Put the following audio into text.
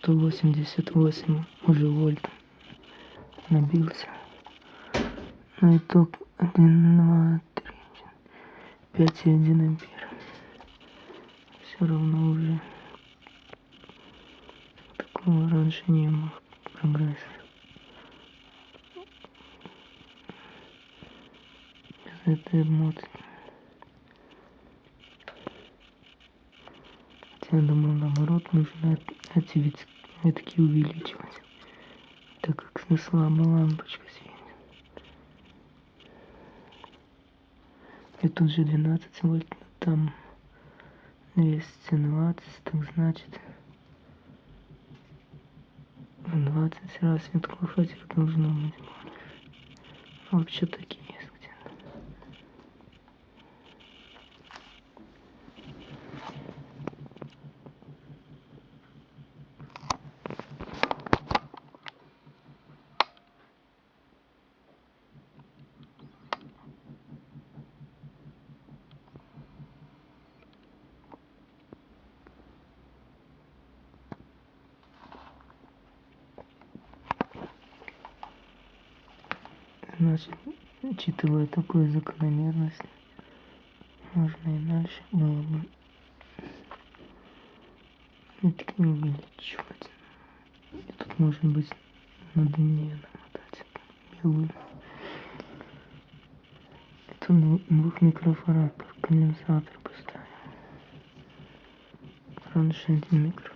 188 уже вольт набился. На итог 1, 2, 3, 5,1 ампер. Все равно уже такого раньше не было прогресса. Без этой эмоции. Я думаю, наоборот, нужно эти витки увеличивать, так как слабо лампочка светит. И тут же 12 вольт, там 220, так значит в 20 раз витков этих должно быть больше. Вообще такие есть где-то. Значит, учитывая такую закономерность, можно и дальше было бы витки увеличивать. И тут может быть на дне намотать белую. Это двухмикрофарад конденсатор поставим. Раньше 1 микрофарад.